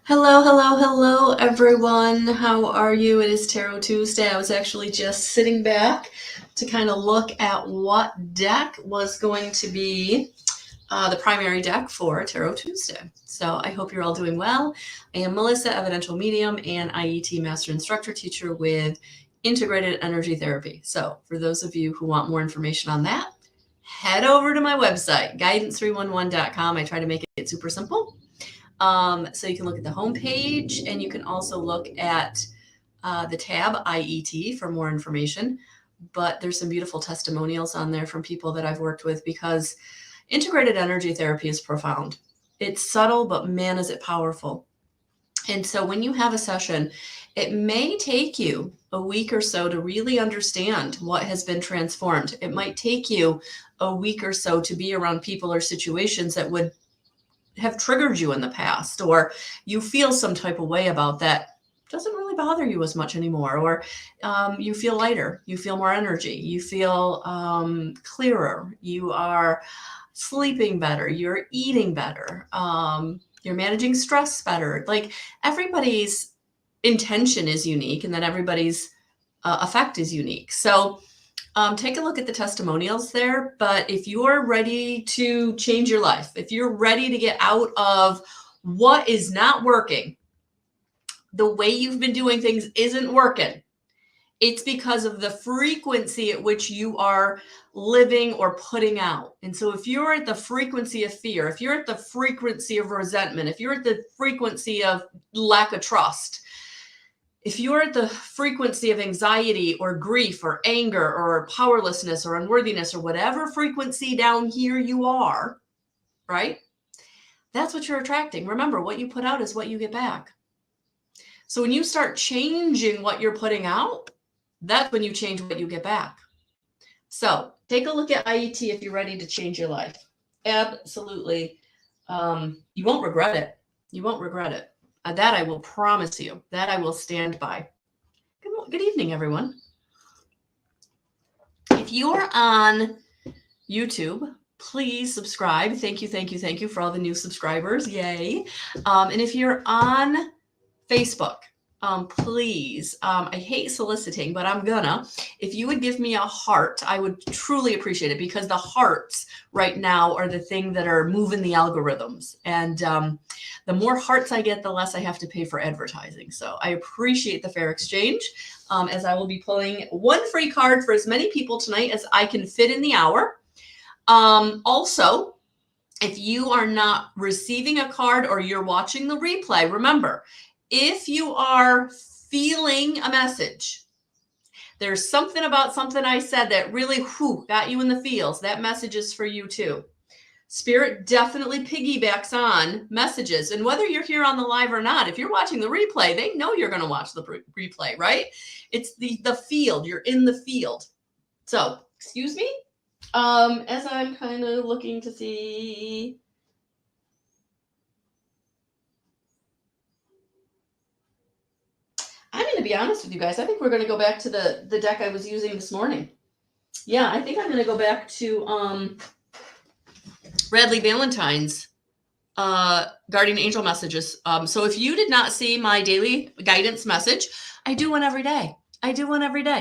Hello, hello, hello, everyone. How are you? It is Tarot Tuesday. I was actually just sitting back to kind of look at what deck was going to be the primary deck for Tarot Tuesday. So I hope you're all doing well. I am Melissa, Evidential Medium and IET Master Instructor Teacher with Integrated Energy Therapy. So for those of you who want more information on that, head over to my website, guidance311.com. I try to make it super simple. So you can look at the homepage and you can also look at the tab IET for more information. But there's some beautiful testimonials on there from people that I've worked with because integrated energy therapy is profound. It's subtle, but man, is it powerful. And so when you have a session, it may take you a week or so to really understand what has been transformed. It might take you a week or so to be around people or situations that would have triggered you in the past, or you feel some type of way about that doesn't really bother you as much anymore, or you feel lighter, you feel more energy, you feel clearer, you are sleeping better, you're eating better, you're managing stress better. Like everybody's intention is unique and then everybody's effect is unique. So take a look at the testimonials there. But if you're ready to change your life, if you're ready to get out of what is not working, the way you've been doing things isn't working, it's because of the frequency at which you are living or putting out. And so if you're at the frequency of fear, if you're at the frequency of resentment, if you're at the frequency of lack of trust, if you're at the frequency of anxiety or grief or anger or powerlessness or unworthiness or whatever frequency down here you are, right? That's what you're attracting. Remember, what you put out is what you get back. So when you start changing what you're putting out, that's when you change what you get back. So take a look at IET if you're ready to change your life. Absolutely. You won't regret it. You won't regret it. That I will promise you. That I will stand by. Good evening, everyone. If you're on YouTube, please subscribe. Thank you, thank you, thank you for all the new subscribers. Yay. And if you're on Facebook, please, I hate soliciting, but I'm gonna, if you would give me a heart, I would truly appreciate it, because the hearts right now are the thing that are moving the algorithms. And the more hearts I get, the less I have to pay for advertising. So I appreciate the fair exchange, as I will be pulling one free card for as many people tonight as I can fit in the hour. Also, if you are not receiving a card or you're watching the replay, remember, if you are feeling a message, there's something about something I said that really got you in the feels, that message is for you too. Spirit definitely piggybacks on messages. And whether you're here on the live or not, if you're watching the replay, they know you're going to watch the replay, right? It's the field. You're in the field. So, excuse me, as I'm kind of looking to see. I'm going to be honest with you guys. I think we're going to go back to the deck I was using this morning. Yeah, I think I'm going to go back to Radley Valentine's Guardian Angel Messages. So if you did not see my daily guidance message, I do one every day.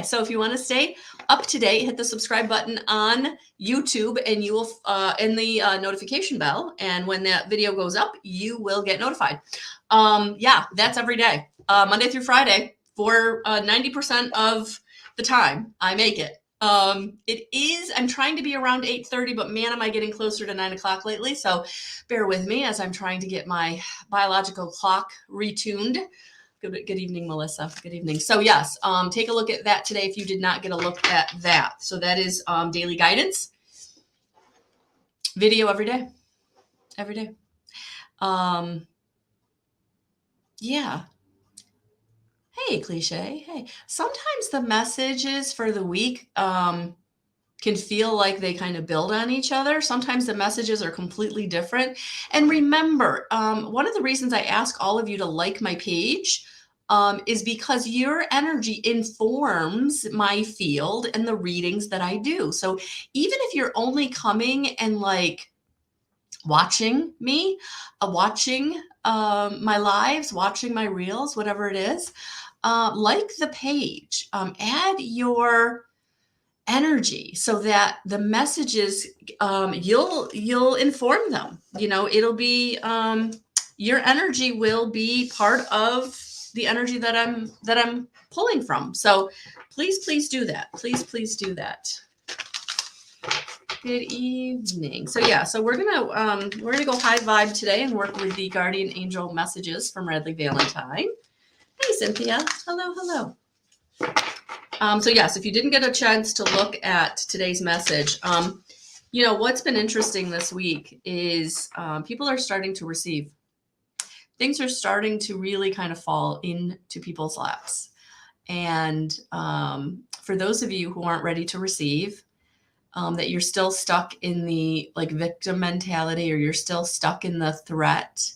So if you want to stay up to date, hit the subscribe button on YouTube and you will, in the notification bell. And when that video goes up, you will get notified. Yeah, that's every day. Monday through Friday for 90% of the time I make it. It is, I'm trying to be around 8:30, but man, am I getting closer to 9 o'clock lately. So bear with me as I'm trying to get my biological clock retuned. Good evening, Melissa. Good evening. So yes, take a look at that today if you did not get a look at that. So that is daily guidance video every day. Yeah. Hey, cliche. Hey, sometimes the messages for the week can feel like they kind of build on each other. Sometimes the messages are completely different. And remember, one of the reasons I ask all of you to like my page is because your energy informs my field and the readings that I do. So even if you're only coming and like watching me, watching my lives, watching my reels, whatever it is, like the page, add your energy so that the messages, you'll inform them. It'll be, your energy will be part of the energy that I'm pulling from. So please do that. Please do that. Good evening. So yeah, so we're gonna go high vibe today and work with the guardian angel messages from Radley Valentine. Hey Cynthia. Hello. So yes, if you didn't get a chance to look at today's message, what's been interesting this week is people are starting to receive. Things are starting to really kind of fall into people's laps. And for those of you who aren't ready to receive, that you're still stuck in the victim mentality, or you're still stuck in the threat,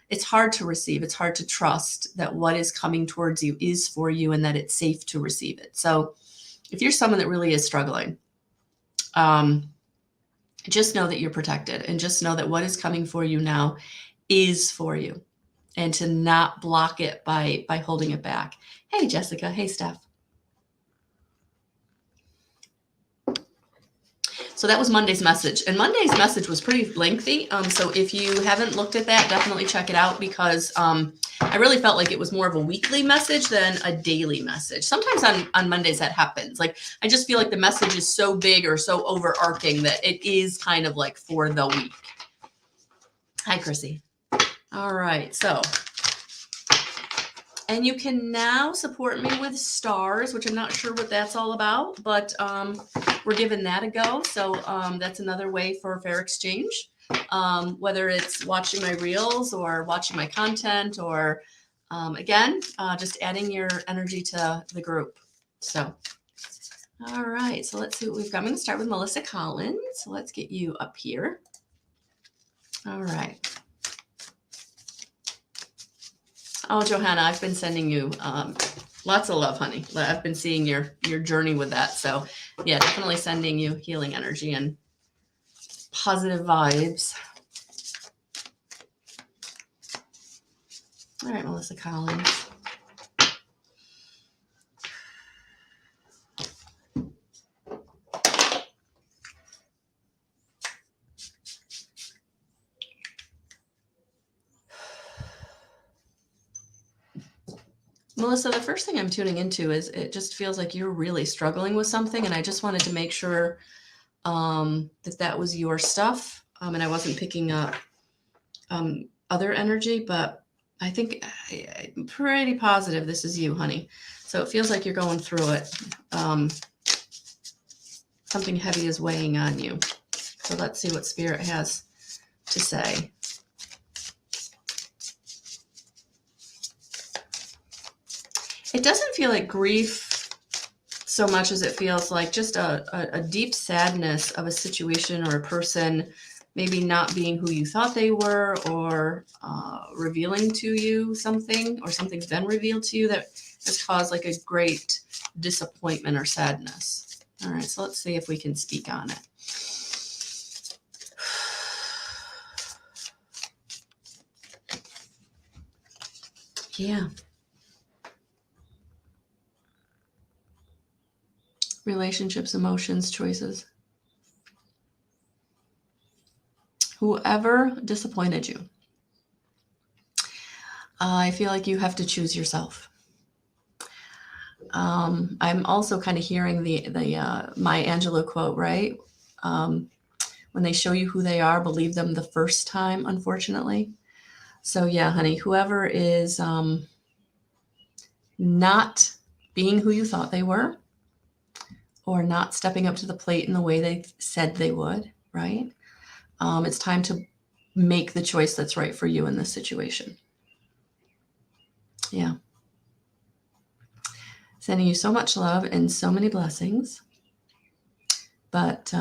it's hard to receive. It's hard to trust that what is coming towards you is for you and that it's safe to receive it. So if you're someone that really is struggling, just know that you're protected, and just know that what is coming for you now is for you, and to not block it by holding it back. Hey, Jessica. Hey, Steph. So that was Monday's message, and Monday's message was pretty lengthy. So if you haven't looked at that, definitely check it out, because I really felt like it was more of a weekly message than a daily message. Sometimes on Mondays that happens. I just feel like the message is so big or so overarching that it is kind of like for the week. Hi, Chrissy. All right, so. And you can now support me with stars, which I'm not sure what that's all about, but we're giving that a go. So that's another way for a fair exchange, whether it's watching my reels or watching my content, or again, just adding your energy to the group. So, all right, so let's see what we've got. I'm going to start with Melissa Collins. So let's get you up here. All right. Oh, Johanna, I've been sending you lots of love, honey. I've been seeing your journey with that. So yeah, definitely sending you healing energy and positive vibes. All right, Melissa Collins. Melissa, the first thing I'm tuning into is it just feels like you're really struggling with something. And I just wanted to make sure that was your stuff. And I wasn't picking up other energy, but I think I'm pretty positive this is you, honey. So it feels like you're going through it. Something heavy is weighing on you. So let's see what Spirit has to say. It doesn't feel like grief so much as it feels like just a deep sadness of a situation or a person maybe not being who you thought they were, or revealing to you something, or something's been revealed to you that has caused like a great disappointment or sadness. All right, so let's see if we can speak on it. Yeah. Relationships, emotions, choices. Whoever disappointed you, I feel like you have to choose yourself. I'm also kind of hearing the Maya Angelou quote, right? When they show you who they are, believe them the first time, unfortunately. So yeah, honey, whoever is not being who you thought they were, or not stepping up to the plate in the way they said they would, right? It's time to make the choice that's right for you in this situation. Yeah. Sending you so much love and so many blessings. But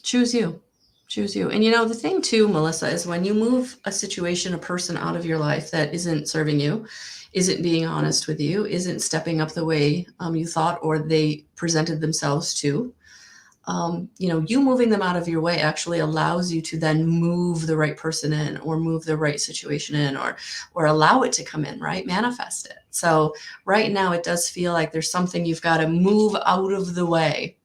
choose you. Choose you. And the thing too, Melissa, is when you move a situation, a person out of your life that isn't serving you, isn't being honest with you, isn't stepping up the way you thought or they presented themselves to, you moving them out of your way actually allows you to then move the right person in, or move the right situation in, or allow it to come in, right? Manifest it. So right now it does feel like there's something you've got to move out of the way.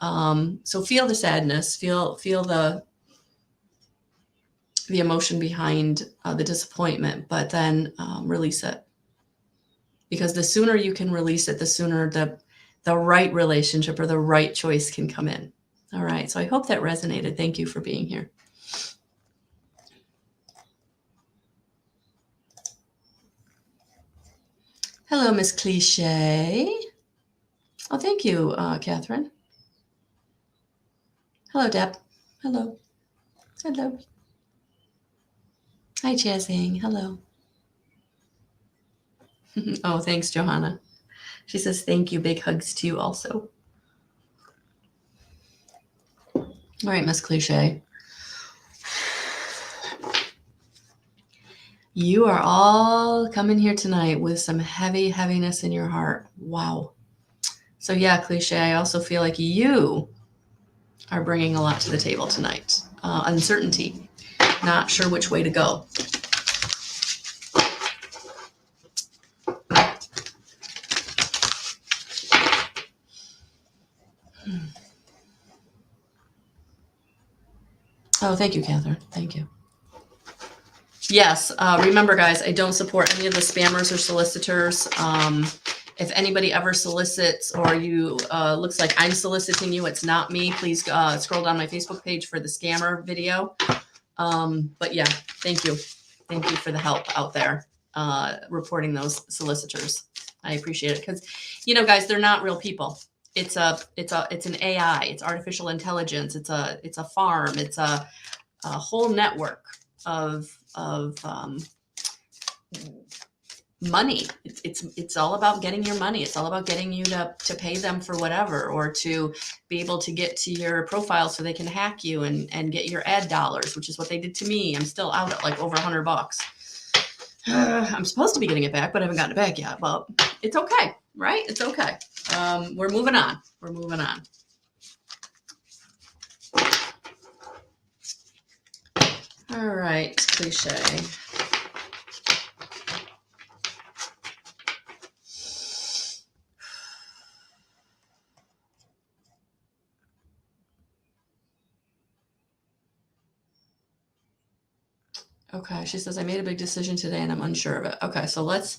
So feel the sadness, feel the emotion behind the disappointment, but then release it. Because the sooner you can release it, the sooner the right relationship or the right choice can come in. All right. So I hope that resonated. Thank you for being here. Hello, Miss Cliche. Oh, thank you, Catherine. Hello, Deb. Hello. Hello. Hi, Jazzing. Hello. Oh, thanks, Johanna. She says, thank you. Big hugs to you also. All right, Miss Cliche. You are all coming here tonight with some heaviness in your heart. Wow. So yeah, Cliche, I also feel like you are bringing a lot to the table tonight. Uncertainty, not sure which way to go. Oh, thank you, Catherine. Thank you. Yes, remember, guys, I don't support any of the spammers or solicitors. If anybody ever solicits, or you looks like I'm soliciting you, it's not me. Please scroll down my Facebook page for the scammer video. But yeah, thank you. Thank you for the help out there reporting those solicitors. I appreciate it, because, guys, they're not real people. It's an AI. It's artificial intelligence. It's a farm. It's a whole network of money. It's all about getting your money. It's all about getting you to pay them for whatever, or to be able to get to your profile so they can hack you and get your ad dollars, which is what they did to me. I'm still out at like over $100. I'm supposed to be getting it back, but I haven't gotten it back yet. But it's okay, right? It's okay. We're moving on. We're moving on. All right, Cliche. Okay, she says, I made a big decision today and I'm unsure of it. Okay, so let's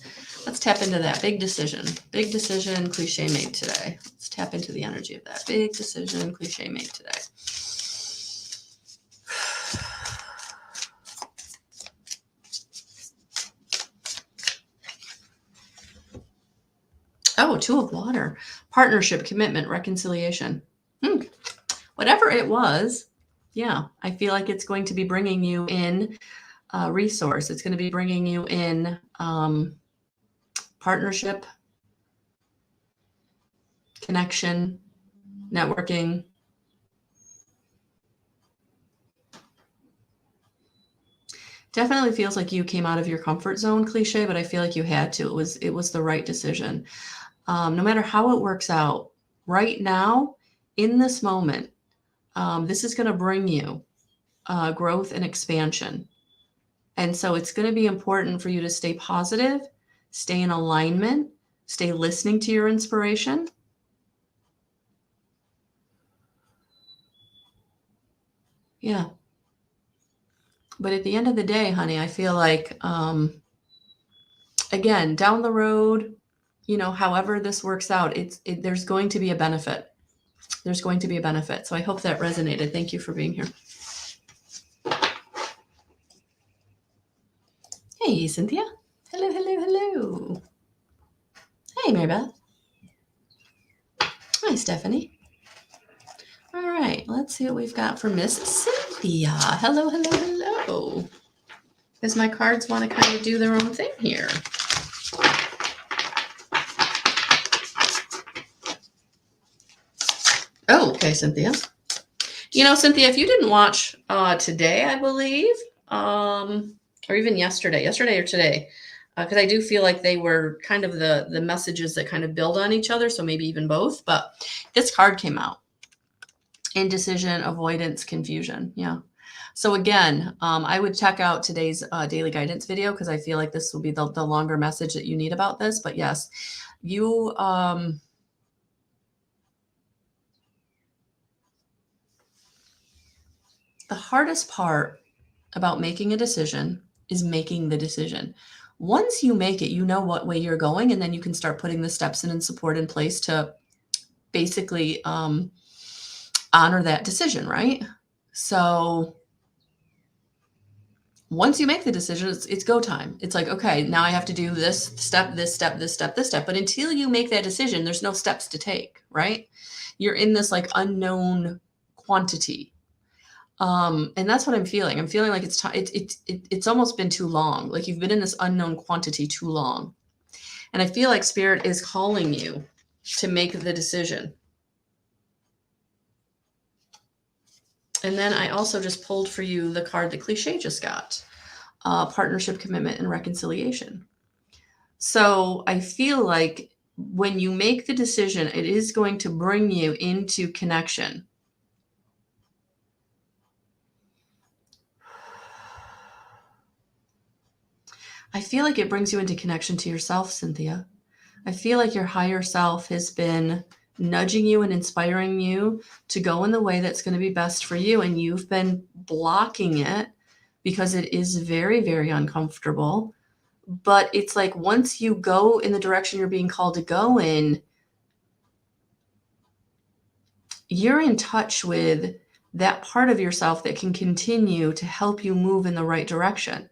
tap into that big decision. Big decision Cliche made today. Let's tap into the energy of that big decision Cliche made today. Oh, Two of Water. Partnership, commitment, reconciliation. Whatever it was, yeah, I feel like it's going to be bringing you in resource. It's going to be bringing you in partnership, connection, networking. Definitely feels like you came out of your comfort zone, Cliche, but I feel like you had to. It was the right decision. No matter how it works out, right now, in this moment, this is going to bring you growth and expansion. And so it's going to be important for you to stay positive, stay in alignment, stay listening to your inspiration. Yeah. But at the end of the day, honey, I feel like, again, down the road, however this works out, there's going to be a benefit. There's going to be a benefit. So I hope that resonated. Thank you for being here. Hey, Cynthia. Hello, hello, hello. Hey, Marybeth. Hi, Stephanie. All right, let's see what we've got for Miss Cynthia. Hello, hello, hello. Because my cards want to kind of do their own thing here. Oh, okay, Cynthia. Cynthia, if you didn't watch today, I believe, or even yesterday or today, because I do feel like they were kind of the messages that kind of build on each other, so maybe even both. But this card came out, Indecision, avoidance, confusion. Yeah. So again, I would check out today's daily guidance video because I feel like this will be the longer message that you need about this. But yes, you, the hardest part about making a decision is making the decision. Once you make it, you know what way you're going, and then you can start putting the steps in and support in place to basically honor that decision, right? So once you make the decision, it's go time. It's like, okay, now I have to do this step, this step, this step, this step. But until you make that decision, there's no steps to take, right? You're in this like unknown quantity. And that's what I'm feeling. I'm feeling like it's time. It's almost been too long. Like you've been in this unknown quantity too long. And I feel like Spirit is calling you to make the decision. And then I also just pulled for you the card that Cliche just got, partnership, commitment, and reconciliation. So I feel like when you make the decision, it is going to bring you into connection. I feel like it brings you into connection to yourself, Cynthia. I feel like your higher self has been nudging you and inspiring you to go in the way that's going to be best for you. And you've been blocking it because it is very, very uncomfortable. But it's like once you go in the direction you're being called to go in, you're in touch with that part of yourself that can continue to help you move in the right direction.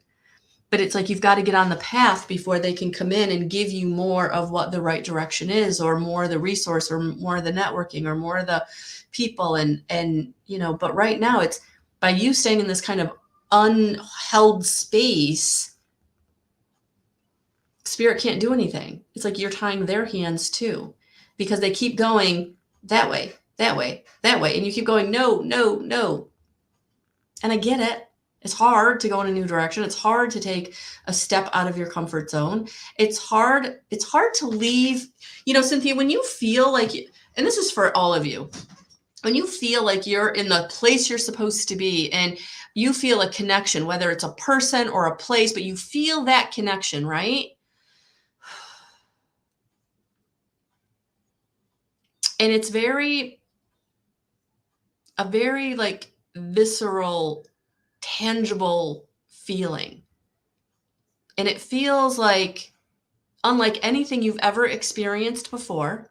But it's like you've got to get on the path before they can come in and give you more of what the right direction is, or more of the resource, or more of the networking, or more of the people. And you know, but right now it's by you staying in this kind of unheld space, Spirit can't do anything. It's like you're tying their hands too, because they keep going that way, that way, that way. And you keep going, no, no, no. And I get it. It's hard to go in a new direction. It's hard to take a step out of your comfort zone. It's hard to leave. You know, Cynthia, when you feel like, and this is for all of you, when you feel like you're in the place you're supposed to be and you feel a connection, whether it's a person or a place, but you feel that connection, right? And it's a very like visceral, tangible feeling. And it feels like unlike anything you've ever experienced before.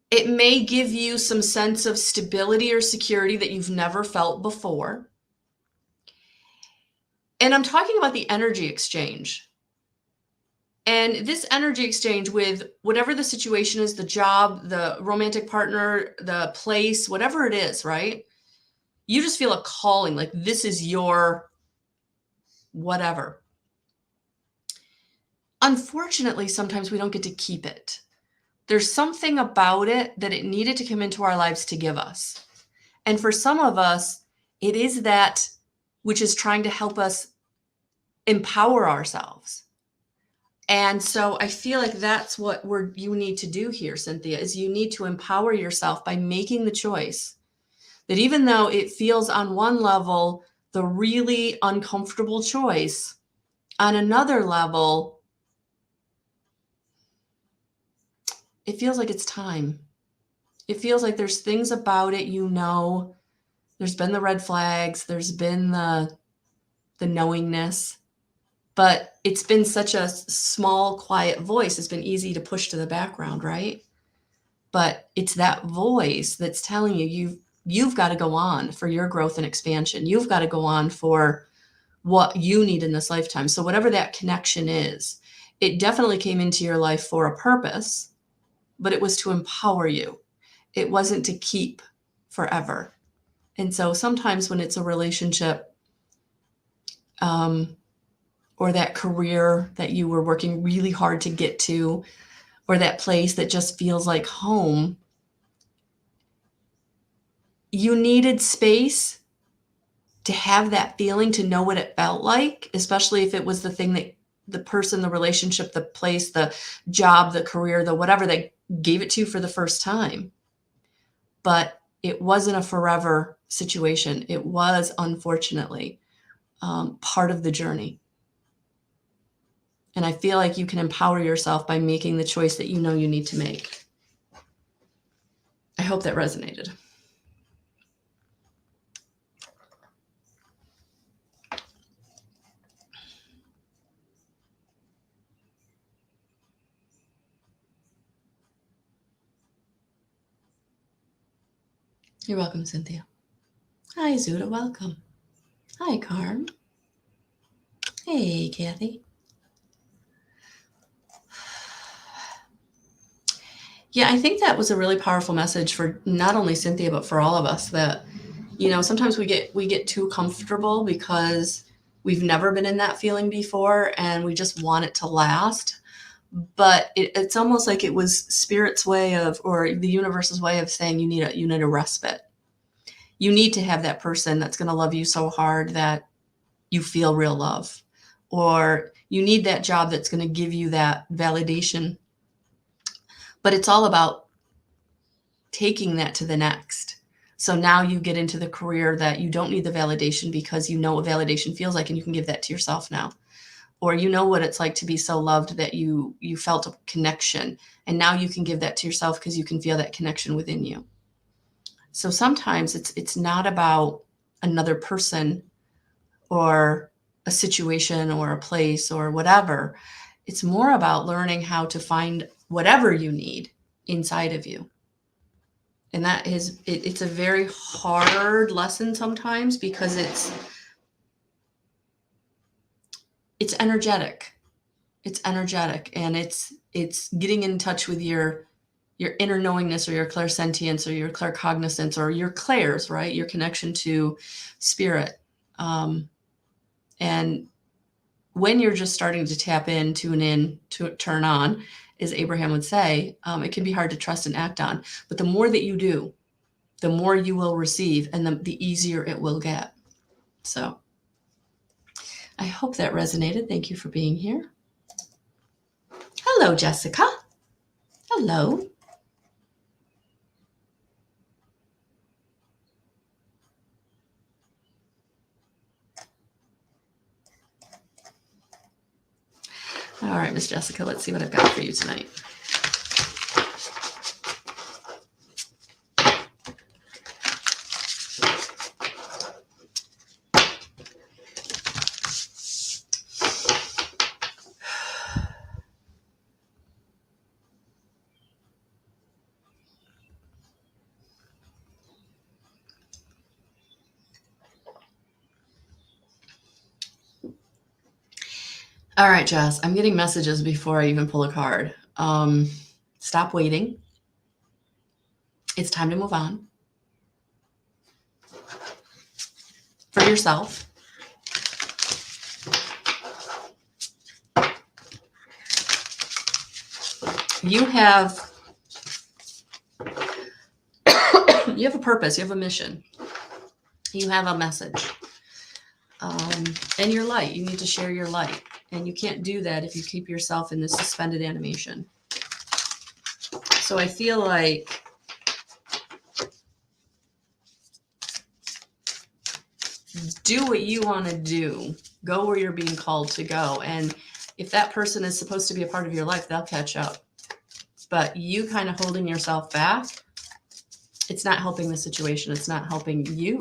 It may give you some sense of stability or security that you've never felt before. And I'm talking about the energy exchange. And this energy exchange with whatever the situation is, the job, the romantic partner, the place, whatever it is, right? You just feel a calling, like this is your whatever. Unfortunately, sometimes we don't get to keep it. There's something about it that it needed to come into our lives to give us. And for some of us, it is that which is trying to help us empower ourselves. And so I feel like that's what you need to do here, Cynthia, is you need to empower yourself by making the choice that even though it feels on one level, the really uncomfortable choice, on another level, it feels like it's time. It feels like there's things about it, you know, there's been the red flags, there's been the knowingness, but it's been such a small, quiet voice. It's been easy to push to the background, right? But it's that voice that's telling you, you've got to go on for your growth and expansion. You've got to go on for what you need in this lifetime. So whatever that connection is, it definitely came into your life for a purpose, but it was to empower you. It wasn't to keep forever. And so sometimes when it's a relationship, or that career that you were working really hard to get to, or that place that just feels like home, you needed space to have that feeling, to know what it felt like, especially if it was the thing that the person, the relationship, the place, the job, the career, the whatever that gave it to you for the first time. but it wasn't a forever situation. It was, unfortunately, part of the journey. And I feel like you can empower yourself by making the choice that you know you need to make. I hope that resonated. You're welcome, Cynthia. Hi, Zuda. Welcome. Hi, Carm. Hey, Kathy. Yeah, I think that was a really powerful message for not only Cynthia, but for all of us, that, you know, sometimes we get too comfortable because we've never been in that feeling before and we just want it to last. But it's almost like it was Spirit's way of, or the universe's way of saying you need a respite. You need to have that person that's going to love you so hard that you feel real love, or you need that job that's going to give you that validation. But it's all about taking that to the next. So now you get into the career that you don't need the validation because you know what validation feels like, and you can give that to yourself now. Or you know what it's like to be so loved that you felt a connection, and now you can give that to yourself because you can feel that connection within you. So sometimes it's not about another person or a situation or a place or whatever. It's more about learning how to find whatever you need inside of you. And that is, it's a very hard lesson sometimes because it's energetic. It's energetic, and it's getting in touch with your inner knowingness, or your clairsentience, or your claircognizance, or your clairs, right? Your connection to spirit. And when you're just starting to tap in, tune in, to turn on, as Abraham would say, it can be hard to trust and act on. But the more that you do, the more you will receive, and the easier it will get. So I hope that resonated. Thank you for being here. Hello, Jessica. Hello. All right, Miss Jessica, let's see what I've got for you tonight. All right, Jess, I'm getting messages before I even pull a card. Stop waiting. It's time to move on. For yourself. You have a purpose, you have a mission, you have a message, and your light. You need to share your light, and you can't do that if you keep yourself in this suspended animation. So I feel like do what you want to do, go where you're being called to go, and if that person is supposed to be a part of your life, they'll catch up. But you kind of holding yourself back, it's not helping the situation. It's not helping you.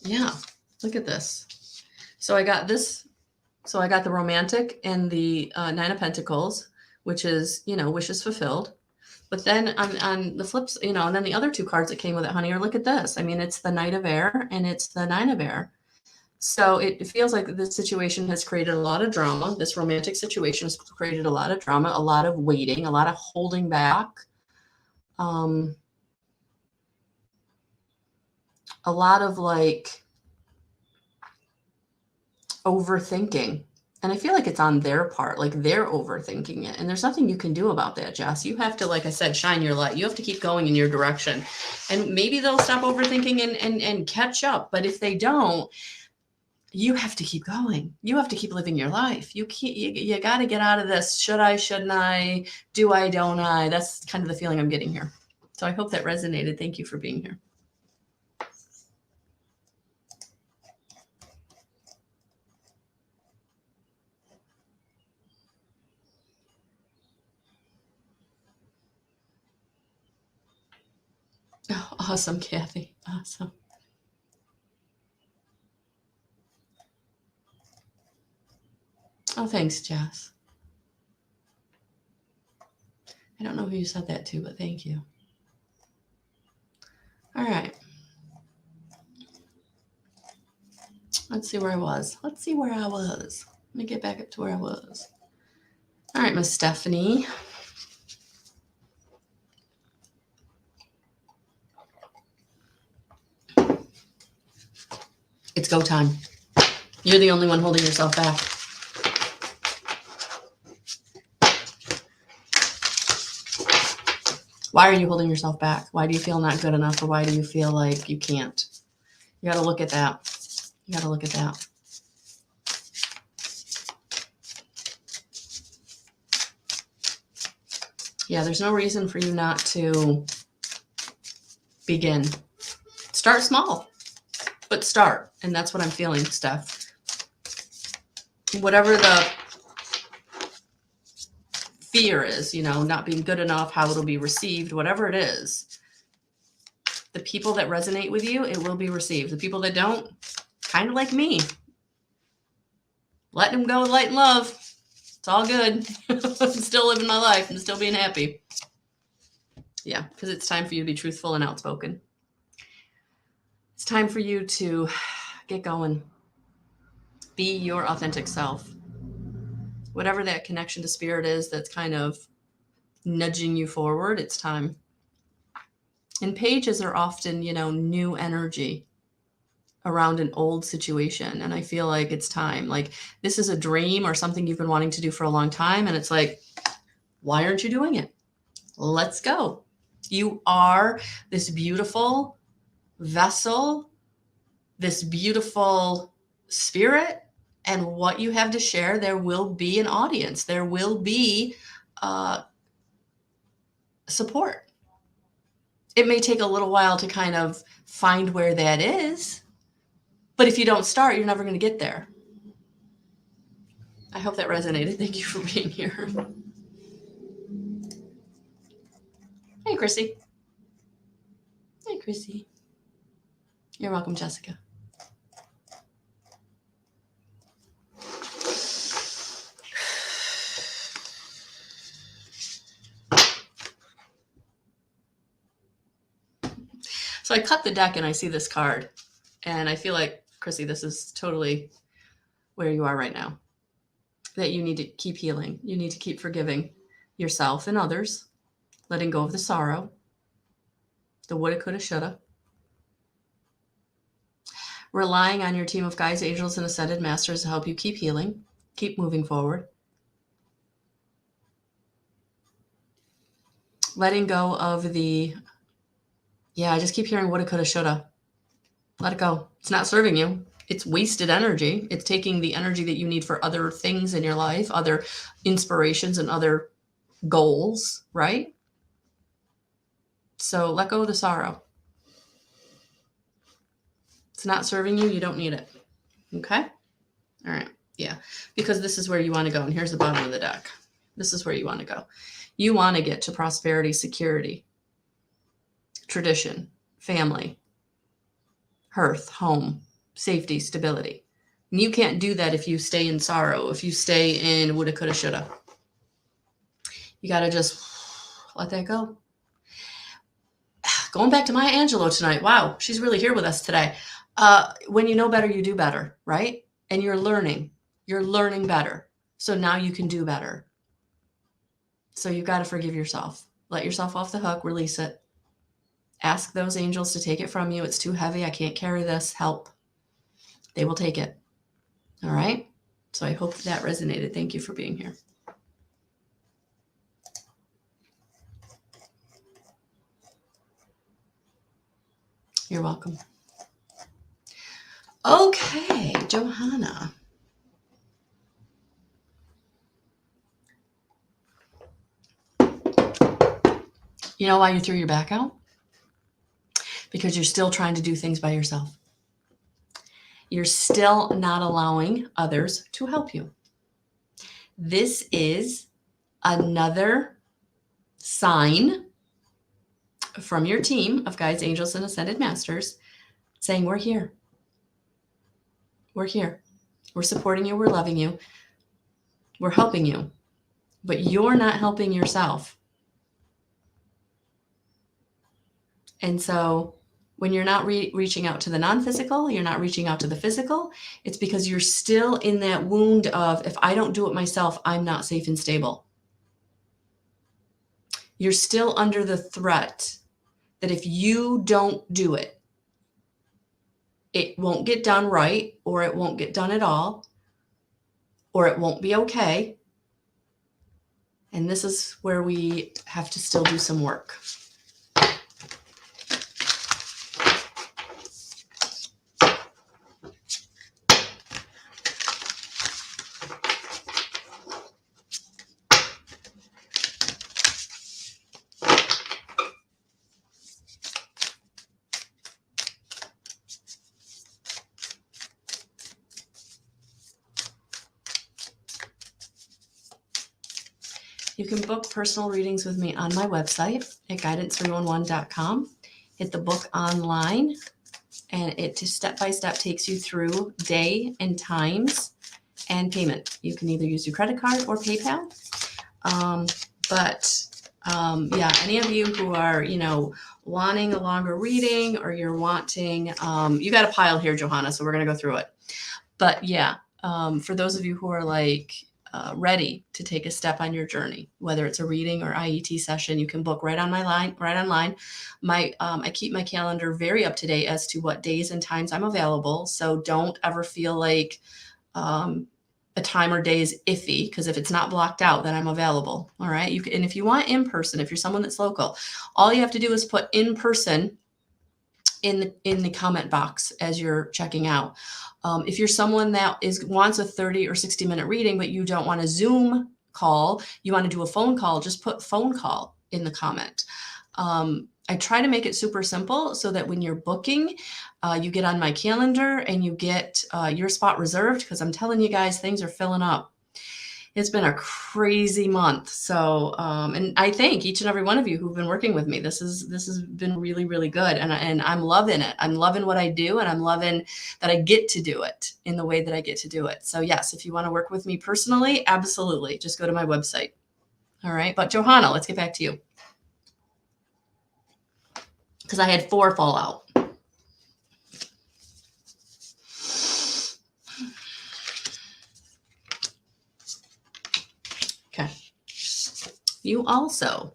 Yeah, look at this. So I got this. So I got the romantic and the Nine of Pentacles, which is, wishes fulfilled. But then on the flips, and then the other two cards that came with it, honey, are look at this. I mean, it's the Knight of Air and it's the Nine of Air. So it feels like this situation has created a lot of drama. This romantic situation has created a lot of drama, a lot of waiting, a lot of holding back, a lot of overthinking. And I feel like it's on their part, like they're overthinking it. And there's nothing you can do about that, Jess. You have to, like I said, shine your light. You have to keep going in your direction. And maybe they'll stop overthinking and catch up. But if they don't, you have to keep going. You have to keep living your life. You got to get out of this. Should I, shouldn't I? Do I, don't I? That's kind of the feeling I'm getting here. So I hope that resonated. Thank you for being here. Oh, awesome, Kathy. Awesome. Oh, thanks, Jess. I don't know who you said that to, but thank you. All right. Let's see where I was. Let me get back up to where I was. All right, Miss Stephanie. It's go time. You're the only one holding yourself back. Why are you holding yourself back? Why do you feel not good enough, or why do you feel like you can't? You got to look at that. You got to look at that. Yeah, there's no reason for you not to begin. Start small, but start. And that's what I'm feeling, Steph. Whatever the fear is, not being good enough, how it'll be received, whatever it is, the people that resonate with you, it will be received. The people that don't, kind of like me, letting them go with light and love. It's all good. I'm still living my life. I'm still being happy. Yeah, because it's time for you to be truthful and outspoken. It's time for you to get going. Be your authentic self. Whatever that connection to spirit is that's kind of nudging you forward, it's time. And pages are often, new energy around an old situation. And I feel like it's time. Like this is a dream or something you've been wanting to do for a long time. And it's like, why aren't you doing it? Let's go. You are this beautiful vessel, this beautiful spirit, and what you have to share, there will be an audience. There will be support. It may take a little while to kind of find where that is, but if you don't start, you're never going to get there. I hope that resonated. Thank you for being here. Hey, Chrissy. Hey, Chrissy. You're welcome, Jessica. So I cut the deck and I see this card, and I feel like, Chrissy, this is totally where you are right now. That you need to keep healing. You need to keep forgiving yourself and others, letting go of the sorrow, the woulda, coulda, shoulda. Relying on your team of guides, angels, and ascended masters to help you keep healing, keep moving forward. Letting go of the, I just keep hearing woulda, coulda, shoulda. Let it go. It's not serving you. It's wasted energy. It's taking the energy that you need for other things in your life, other inspirations and other goals, right? So let go of the sorrow. It's not serving you. You don't need it. Okay? All right. Yeah. Because this is where you want to go. And here's the bottom of the deck. This is where you want to go. You want to get to prosperity, security, tradition, family, hearth, home, safety, stability. And you can't do that if you stay in sorrow, if you stay in woulda, coulda, shoulda. You got to just let that go. Going back to Maya Angelou tonight. Wow, she's really here with us today. When you know better, you do better, right? And you're learning better. So now you can do better. So you've got to forgive yourself. Let yourself off the hook, release it. Ask those angels to take it from you. It's too heavy. I can't carry this. Help. They will take it. All right? So I hope that resonated. Thank you for being here. You're welcome. Okay, Johanna. You know why you threw your back out? Because you're still trying to do things by yourself. You're still not allowing others to help you. This is another sign from your team of guides, angels, and ascended masters saying, we're here. We're here. We're supporting you. We're loving you. We're helping you. But you're not helping yourself. And so when you're not reaching out to the non-physical, you're not reaching out to the physical, it's because you're still in that wound of, if I don't do it myself, I'm not safe and stable. You're still under the threat that if you don't do it, it won't get done right, or it won't get done at all, or it won't be okay. And this is where we have to still do some work. You can book personal readings with me on my website at guidance311.com. Hit the book online, and it just step-by-step takes you through day and times and payment. You can either use your credit card or PayPal. Yeah, any of you who are, wanting a longer reading, or you're wanting, you got a pile here, Johanna, so we're going to go through it. But yeah, for those of you who are ready to take a step on your journey, whether it's a reading or IET session, you can book right online. I keep my calendar very up to date as to what days and times I'm available. So don't ever feel like a time or day is iffy, because if it's not blocked out, then I'm available. All right. And if you want in person, if you're someone that's local, all you have to do is put in person in the comment box as you're checking out. If you're someone that wants a 30 or 60-minute reading, but you don't want a Zoom call, you want to do a phone call, just put phone call in the comment. I try to make it super simple so that when you're booking, you get on my calendar and you get your spot reserved, because I'm telling you guys, things are filling up. It's been a crazy month. So, and I thank each and every one of you who've been working with me. This has been really, really good. And I'm loving it. I'm loving what I do, and I'm loving that I get to do it in the way that I get to do it. So yes, if you want to work with me personally, absolutely. Just go to my website. All right. But Johanna, let's get back to you, because I had 4 fall out. Okay. You also,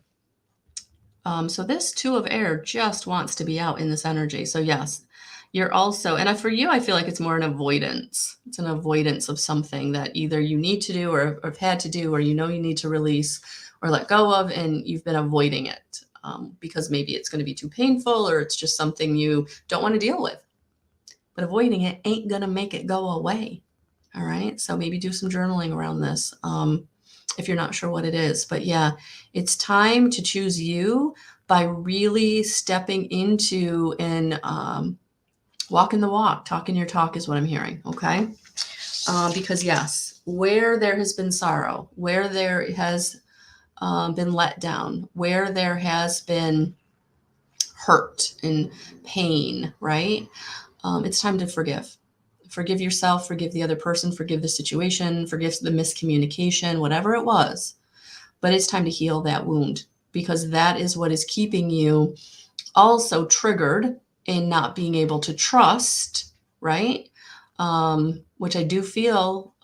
so this 2 of air just wants to be out in this energy. So yes, you're also, and for you, I feel like it's more an avoidance. It's an avoidance of something that either you need to do or have had to do, or you need to release or let go of, and you've been avoiding it because maybe it's going to be too painful, or it's just something you don't want to deal with. But avoiding it ain't going to make it go away. All right. So maybe do some journaling around this if you're not sure what it is. But yeah, it's time to choose you by really stepping into and walking the walk, talking your talk is what I'm hearing. Okay. Because yes, where there has been sorrow, where there has been let down, where there has been hurt and pain, right? It's time to forgive. Forgive yourself, forgive the other person, forgive the situation, forgive the miscommunication, whatever it was. But it's time to heal that wound, because that is what is keeping you also triggered in not being able to trust, right? Which I do feel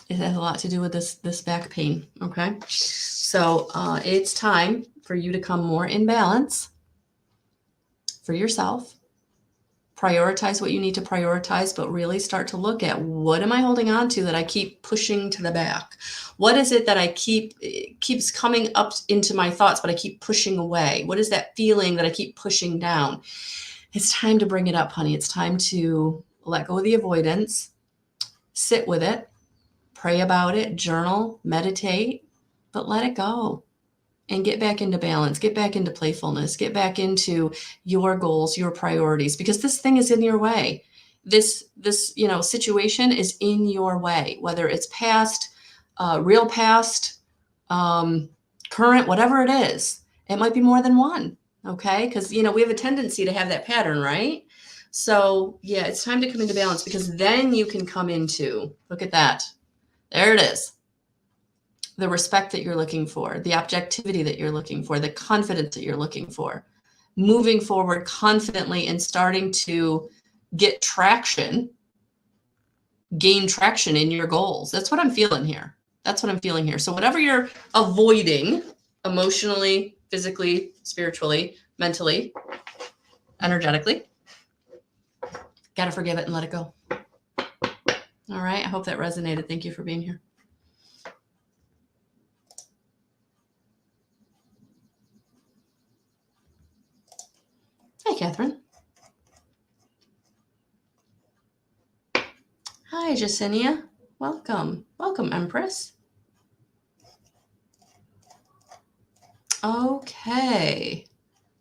it has a lot to do with this back pain, okay? So it's time for you to come more in balance for yourself. Prioritize what you need to prioritize, but really start to look at, what am I holding on to that I keep pushing to the back? What is it that keeps coming up into my thoughts, but I keep pushing away? What is that feeling that I keep pushing down? It's time to bring it up, honey. It's time to let go of the avoidance, sit with it, pray about it, journal, meditate, but let it go and get back into balance, get back into playfulness, get back into your goals, your priorities, because this thing is in your way. This situation is in your way, whether it's past, real past, current, whatever it is. It might be more than one. Okay. Because, we have a tendency to have that pattern, right? So yeah, it's time to come into balance, because then you can come into, look at that. There it is. The respect that you're looking for, the objectivity that you're looking for, the confidence that you're looking for, moving forward confidently and starting to get traction, gain traction in your goals. That's what I'm feeling here. That's what I'm feeling here. So whatever you're avoiding emotionally, physically, spiritually, mentally, energetically, got to forgive it and let it go. All right. I hope that resonated. Thank you for being here. Hi, Catherine. Hi, Jacinia. Welcome. Welcome, Empress. Okay.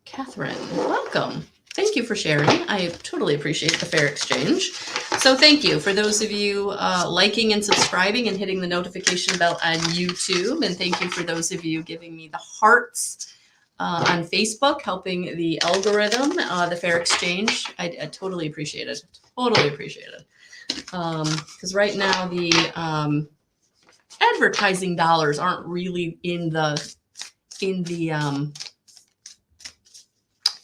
Catherine, welcome. Thank you for sharing. I totally appreciate the fair exchange. So thank you for those of you liking and subscribing and hitting the notification bell on YouTube. And thank you for those of you giving me the hearts on Facebook, helping the algorithm, the fair exchange. I totally appreciate it. Totally appreciate it. Because right now the advertising dollars aren't really in the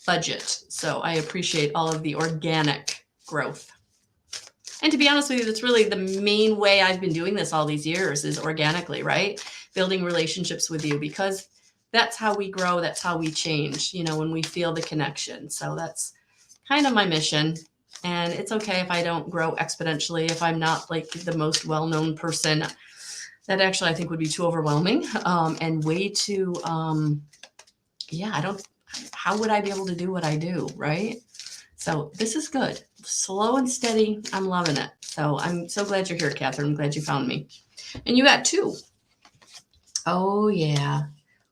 budget. So I appreciate all of the organic growth. And to be honest with you, that's really the main way I've been doing this all these years, is organically, right? Building relationships with you, because that's how we grow. That's how we change, when we feel the connection. So that's kind of my mission. And it's okay if I don't grow exponentially, if I'm not like the most well-known person. That actually I think would be too overwhelming and way too, how would I be able to do what I do, right? So this is good. Slow and steady. I'm loving it. So I'm so glad you're here, Catherine. I'm glad you found me. And you got 2. Oh, yeah.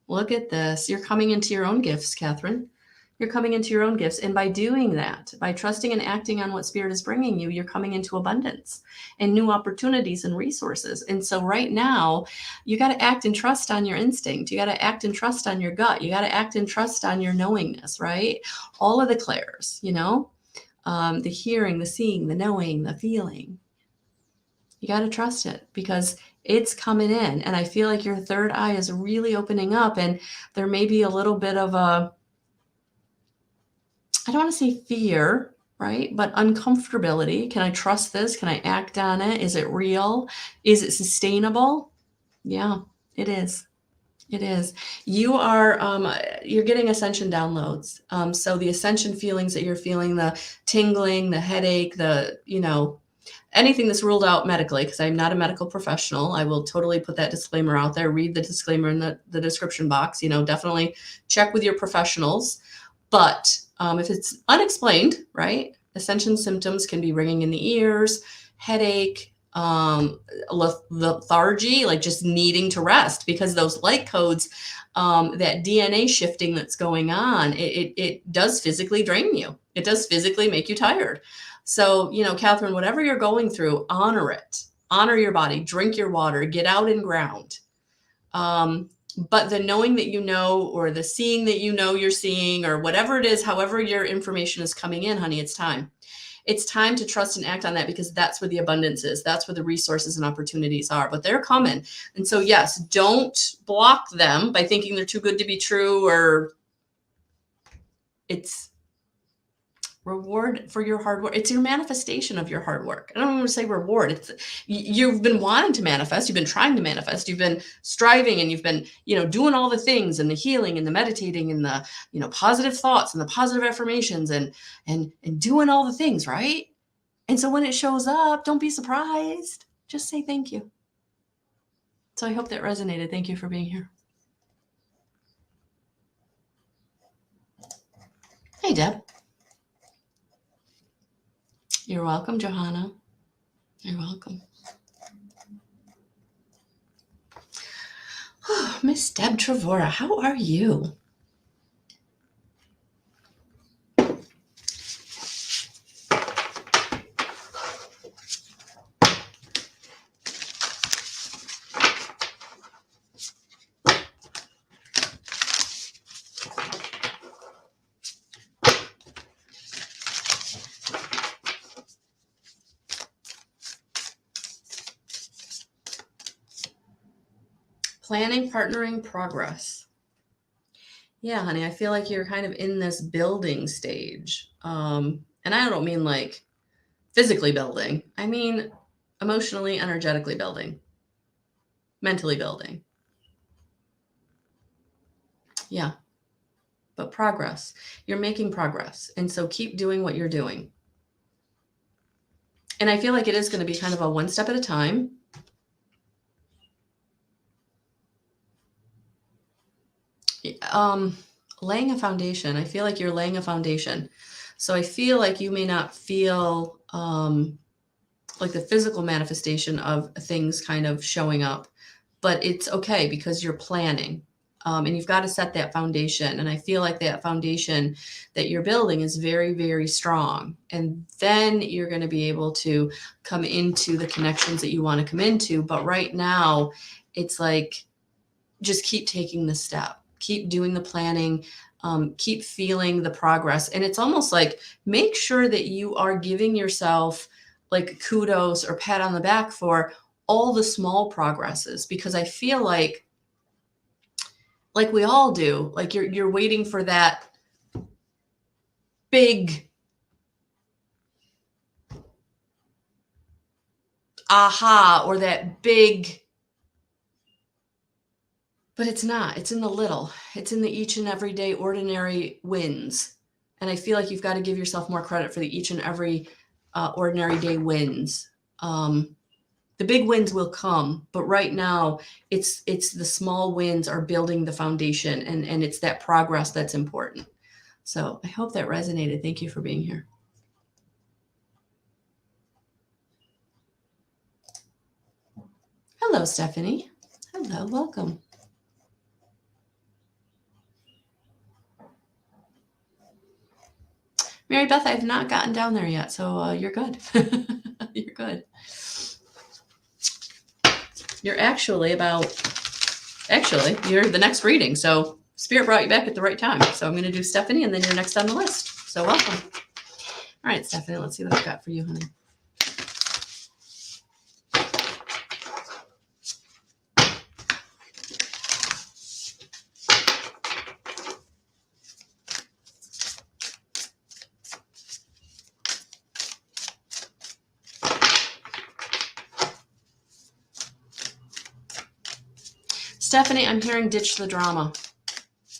Look at this. You're coming into your own gifts, Catherine. You're coming into your own gifts. And by doing that, by trusting and acting on what Spirit is bringing you, you're coming into abundance and new opportunities and resources. And so right now, you got to act and trust on your instinct. You got to act and trust on your gut. You got to act and trust on your knowingness, right? All of the clairs, the hearing, the seeing, the knowing, the feeling. You got to trust it, because it's coming in. And I feel like your third eye is really opening up, and there may be a little bit of I don't want to say fear, right? But uncomfortability. Can I trust this? Can I act on it? Is it real? Is it sustainable? Yeah, it is. It is. You are, you're getting ascension downloads. So the ascension feelings that you're feeling, the tingling, the headache, anything that's ruled out medically, because I'm not a medical professional. I will totally put that disclaimer out there. Read the disclaimer in the description box. Definitely check with your professionals. But if it's unexplained, right, ascension symptoms can be ringing in the ears, headache, lethargy, like just needing to rest, because those light codes, that DNA shifting that's going on, it does physically drain you. It does physically make you tired. So, Catherine, whatever you're going through, honor it. Honor your body, drink your water, get out and ground. But the knowing that or the seeing that you're seeing, or whatever it is, however your information is coming in, honey, it's time. It's time to trust and act on that, because that's where the abundance is. That's where the resources and opportunities are. But they're coming. And so, yes, don't block them by thinking they're too good to be true, or it's reward for your hard work. It's your manifestation of your hard work. I don't want to say reward. It's you've been wanting to manifest. You've been trying to manifest. You've been striving, and you've been, doing all the things, and the healing, and the meditating, and the, positive thoughts, and the positive affirmations, and doing all the things, right? And so when it shows up, don't be surprised. Just say thank you. So I hope that resonated. Thank you for being here. Hey, Deb. You're welcome, Johanna. You're welcome. Miss Deb Travora, how are you? Planning, partnering, progress. Yeah, honey, I feel like you're kind of in this building stage. And I don't mean like physically building. I mean emotionally, energetically building, mentally building. Yeah, but progress. You're making progress. And so keep doing what you're doing. And I feel like it is going to be kind of a one step at a time. Laying a foundation. I feel like you're laying a foundation. So I feel like you may not feel like the physical manifestation of things kind of showing up, but it's okay because you're planning. And you've got to set that foundation. And I feel like that foundation that you're building is very, very strong. And then you're going to be able to come into the connections that you want to come into. But right now, it's like, just keep taking the step, keep doing the planning, keep feeling the progress. And it's almost like, make sure that you are giving yourself like kudos or pat on the back for all the small progresses, because I feel like we all do, like you're waiting for that big aha or that big, but it's not. It's in the little. It's in the each and every day ordinary wins. And I feel like you've got to give yourself more credit for the each and every ordinary day wins. The big wins will come, but right now it's the small wins are building the foundation, and it's that progress that's important. So I hope that resonated. Thank you for being here. Hello, Stephanie. Hello, welcome. Mary Beth, I've not gotten down there yet, so you're good. You're good. You're you're the next reading. So Spirit brought you back at the right time. So I'm going to do Stephanie, and then you're next on the list. So welcome. All right, Stephanie, let's see what I've got for you, honey. Stephanie, I'm hearing ditch the drama.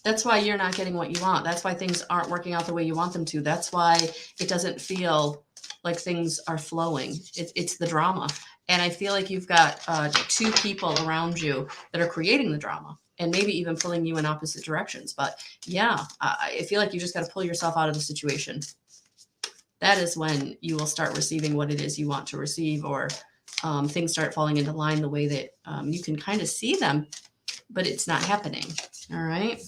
That's why you're not getting what you want. That's why things aren't working out the way you want them to. That's why it doesn't feel like things are flowing. It's the drama. And I feel like you've got two people around you that are creating the drama and maybe even pulling you in opposite directions. But yeah, I feel like you just got to pull yourself out of the situation. That is when you will start receiving what it is you want to receive, or things start falling into line the way that you can kind of see them, but it's not happening. All right.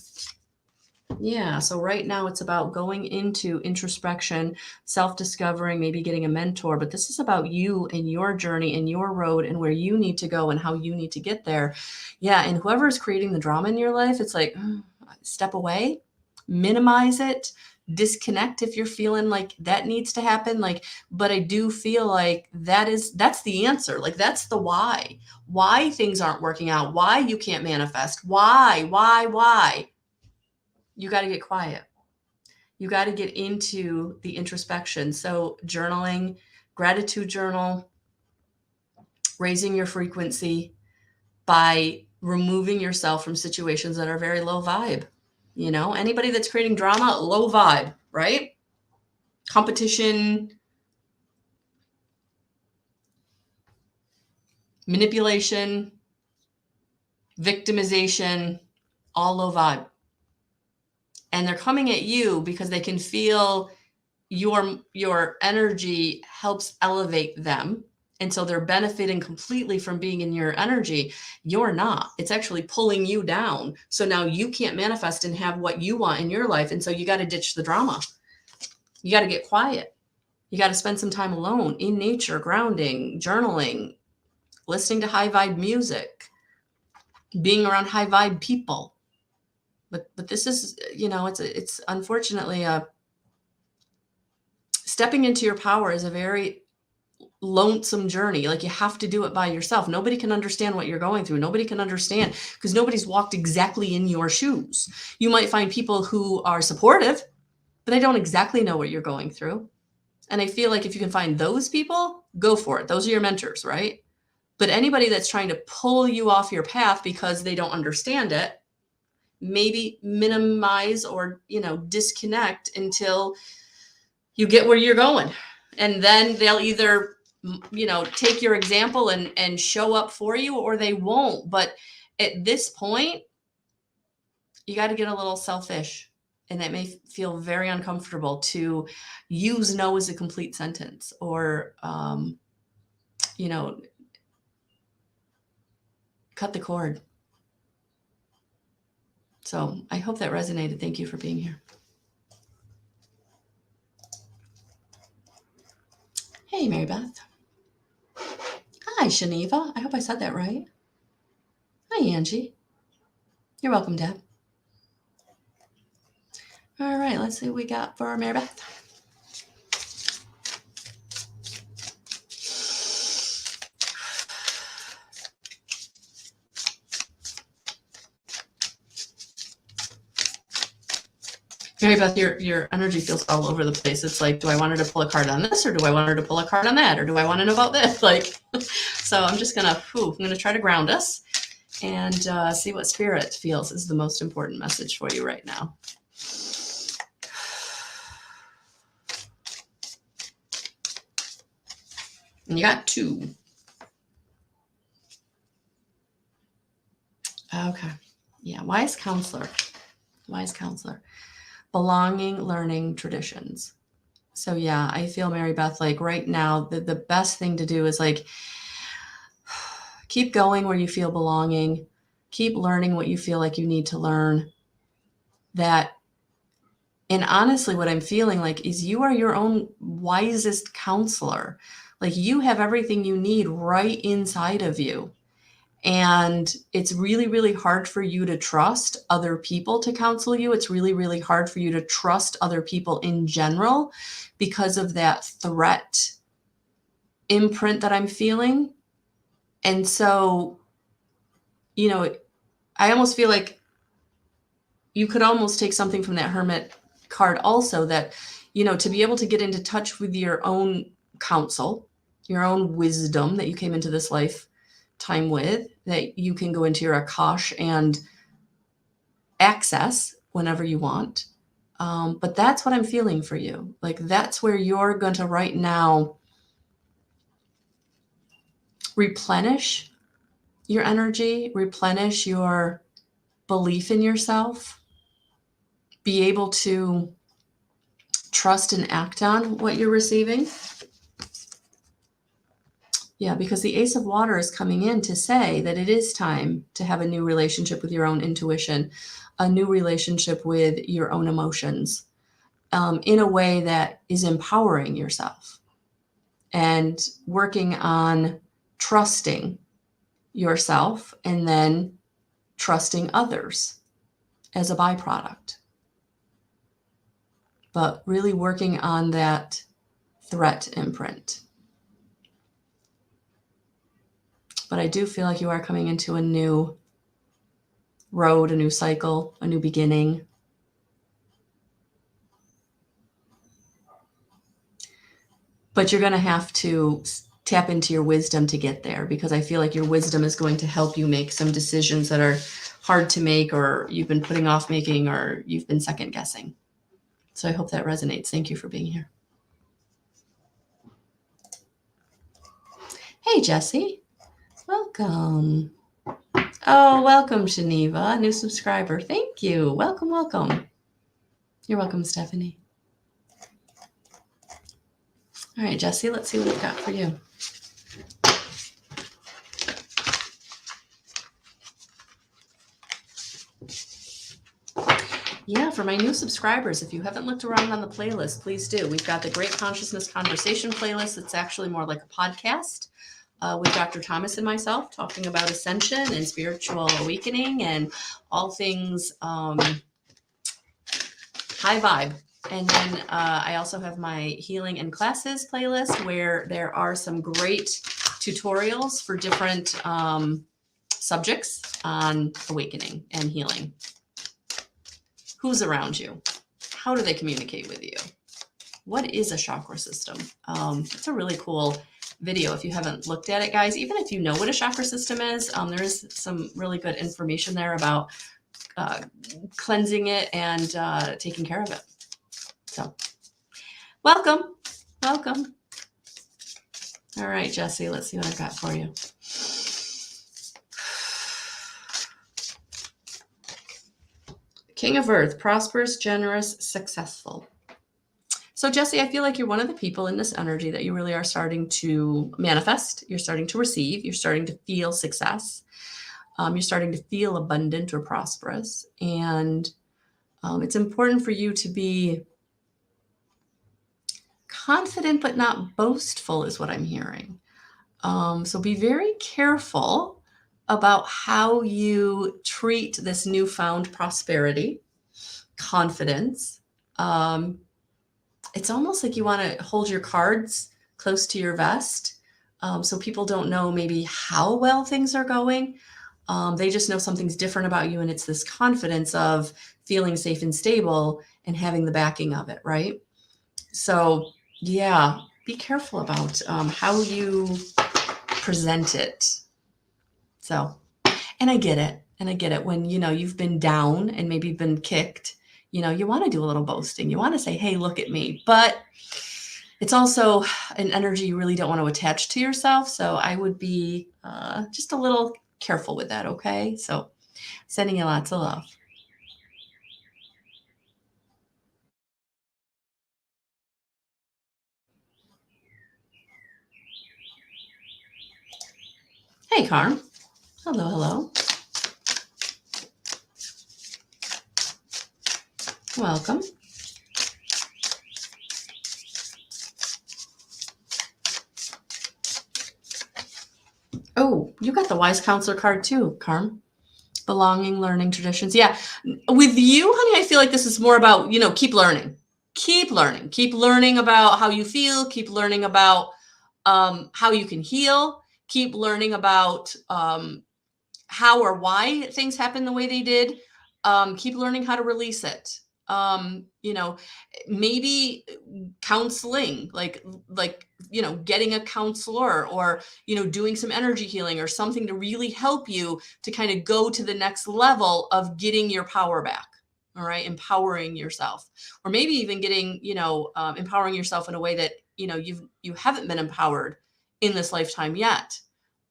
Yeah. So right now it's about going into introspection, self-discovering, maybe getting a mentor, but this is about you and your journey and your road and where you need to go and how you need to get there. Yeah. And whoever is creating the drama in your life, it's like, step away, minimize it, disconnect if you're feeling like that needs to happen. Like, but I do feel like that's the answer. Like, that's the why things aren't working out, why you can't manifest, why you got to get quiet. You got to get into the introspection. So journaling, gratitude journal, raising your frequency by removing yourself from situations that are very low vibe. You know, anybody that's creating drama, low vibe, right? Competition, manipulation, victimization, all low vibe. And they're coming at you because they can feel your energy helps elevate them. And so they're benefiting completely from being in your energy. You're not. It's actually pulling you down. So now you can't manifest and have what you want in your life. And so you got to ditch the drama. You got to get quiet. You got to spend some time alone in nature, grounding, journaling, listening to high vibe music, being around high vibe people. But this is, it's unfortunately stepping into your power is a very lonesome journey. Like, you have to do it by yourself. Nobody can understand what you're going through. Nobody can understand because nobody's walked exactly in your shoes. You might find people who are supportive, but they don't exactly know what you're going through. And I feel like if you can find those people, go for it. Those are your mentors, right? But anybody that's trying to pull you off your path because they don't understand it, maybe minimize or, disconnect until you get where you're going. And then they'll either, take your example and show up for you, or they won't. But at this point, you got to get a little selfish. And that may feel very uncomfortable to use no as a complete sentence, or, cut the cord. So I hope that resonated. Thank you for being here. Hey, Mary Beth. Hi, Shaniva. I hope I said that right. Hi, Angie. You're welcome, Deb. All right, let's see what we got for Mary Beth. Mary Beth, your energy feels all over the place. It's like, do I want her to pull a card on this, or do I want her to pull a card on that, or do I want to know about this? Like, so I'm just I'm gonna try to ground us and see what Spirit feels is the most important message for you right now. And you got 2. Okay. Yeah. Wise counselor. Wise counselor. Belonging, learning, traditions. So yeah, I feel, Mary Beth, like right now, the best thing to do is like, keep going where you feel belonging, keep learning what you feel like you need to learn. And honestly, what I'm feeling like is you are your own wisest counselor. Like, you have everything you need right inside of you. And it's really, really hard for you to trust other people to counsel you. It's really, really hard for you to trust other people in general because of that threat imprint that I'm feeling. And so, I almost feel like you could almost take something from that Hermit card also, that, to be able to get into touch with your own counsel, your own wisdom that you came into this lifetime with, that you can go into your Akash and access whenever you want. But that's what I'm feeling for you. Like, that's where you're going to right now replenish your energy, replenish your belief in yourself, be able to trust and act on what you're receiving. Yeah, because the Ace of Water is coming in to say that it is time to have a new relationship with your own intuition, a new relationship with your own emotions, in a way that is empowering yourself and working on trusting yourself and then trusting others as a byproduct. But really working on that threat imprint. But I do feel like you are coming into a new road, a new cycle, a new beginning. But you're going to have to tap into your wisdom to get there, because I feel like your wisdom is going to help you make some decisions that are hard to make, or you've been putting off making, or you've been second guessing. So I hope that resonates. Thank you for being here. Hey, Jesse. Welcome. Oh, welcome, Shaniva, new subscriber. Thank you. Welcome, welcome. You're welcome, Stephanie. All right, Jesse, let's see what we've got for you. Yeah, for my new subscribers, if you haven't looked around on the playlist, please do. We've got the Great Consciousness Conversation playlist. It's actually more like a podcast with Dr. Thomas and myself talking about ascension and spiritual awakening and all things high vibe. And then I also have my healing and classes playlist where there are some great tutorials for different subjects on awakening and healing. Who's around you? How do they communicate with you? What is a chakra system? It's a really cool video if you haven't looked at it, guys. Even if you know what a chakra system is, there is some really good information there about cleansing it and taking care of it. So welcome. Welcome. All right, Jesse, let's see what I've got for you. King of Earth, prosperous, generous, successful. So Jesse, I feel like you're one of the people in this energy that you really are starting to manifest. You're starting to receive. You're starting to feel success. You're starting to feel abundant or prosperous. And it's important for you to be confident but not boastful is what I'm hearing. So be very careful about how you treat this newfound prosperity, confidence. It's almost like you want to hold your cards close to your vest so people don't know maybe how well things are going. They just know something's different about you, and it's this confidence of feeling safe and stable and having the backing of it, right? So yeah, be careful about how you present it. So, and I get it. And I get it when, you've been down and maybe been kicked, you want to do a little boasting. You want to say, hey, look at me. But it's also an energy you really don't want to attach to yourself. So I would be just a little careful with that. Okay. So sending you lots of love. Hey, Carm. Hello, hello. Welcome. Oh, you got the wise counselor card too, Carm. Belonging, learning, traditions. Yeah. With you, honey, I feel like this is more about, keep learning. Keep learning about how you feel, keep learning about how you can heal, keep learning about how or why things happen the way they did. Keep learning how to release it. Maybe counseling, like getting a counselor or doing some energy healing or something to really help you to kind of go to the next level of getting your power back. All right, empowering yourself, or maybe even getting empowering yourself in a way that you haven't been empowered in this lifetime yet,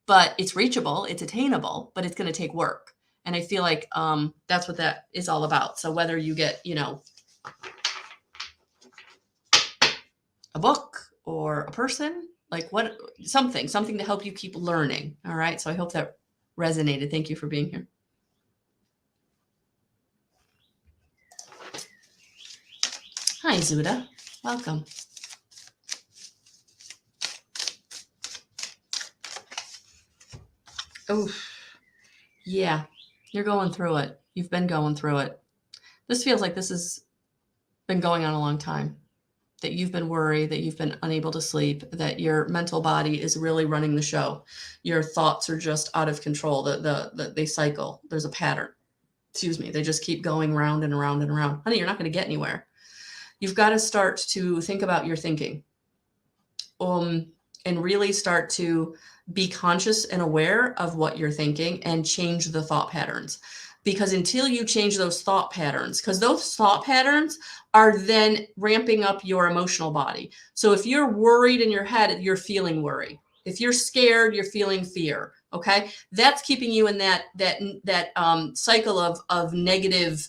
but it's reachable, it's attainable, but it's going to take work. And I feel like that's what that is all about. So whether you get, a book or a person, like something to help you keep learning. All right. So I hope that resonated. Thank you for being here. Hi, Zuda. Welcome. Oh, yeah. You're going through it. You've been going through it. This feels like this has been going on a long time, that you've been worried, that you've been unable to sleep, that your mental body is really running the show. Your thoughts are just out of control. They cycle. There's a pattern. Excuse me. They just keep going round and around and around. Honey, you're not going to get anywhere. You've got to start to think about your thinking and really start to be conscious and aware of what you're thinking and change the thought patterns. Because until you change those thought patterns, because those thought patterns are then ramping up your emotional body. So if you're worried in your head, you're feeling worry. If you're scared, you're feeling fear. Okay. That's keeping you in that cycle of negative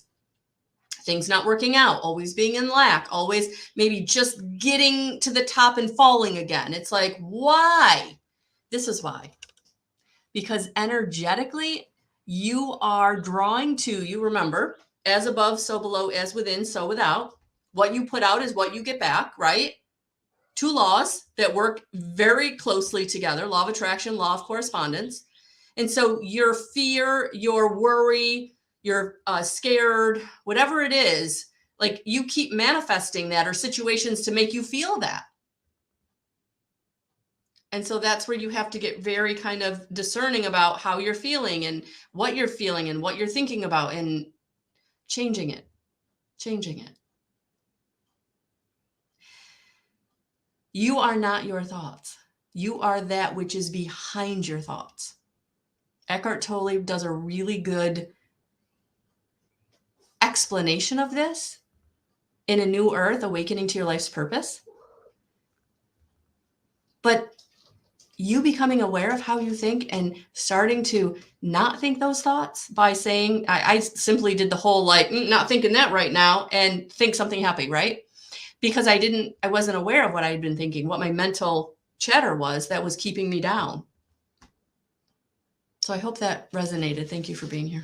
things not working out, always being in lack, always maybe just getting to the top and falling again. It's like, why? This is why. Because energetically, you are drawing to, you remember, as above, so below, as within, so without. What you put out is what you get back, right? Two laws that work very closely together, law of attraction, law of correspondence. And so your fear, your worry, you're scared, whatever it is, like you keep manifesting that or situations to make you feel that. And so that's where you have to get very kind of discerning about how you're feeling and what you're thinking about and changing it. You are not your thoughts. You are that which is behind your thoughts. Eckhart Tolle does a really good explanation of this in A New Earth, Awakening to Your Life's Purpose. But you becoming aware of how you think and starting to not think those thoughts by saying, I simply did the whole like, not thinking that right now and think something happy, right? Because I wasn't aware of what I had been thinking, what my mental chatter was that was keeping me down. So I hope that resonated. Thank you for being here.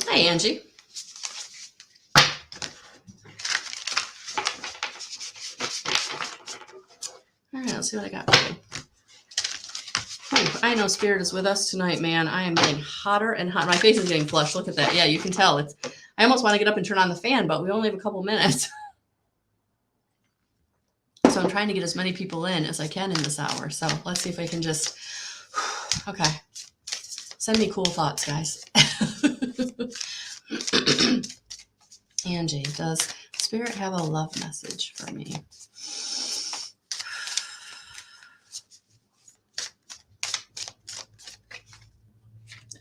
Hi, Angie. All right, let's see what I got for you. I know Spirit is with us tonight, man. I am getting hotter and hot. My face is getting flushed. Look at that. Yeah, you can tell. I almost want to get up and turn on the fan, but we only have a couple minutes. So I'm trying to get as many people in as I can in this hour. So let's see if I can just, okay. Send me cool thoughts, guys. Angie, does Spirit have a love message for me?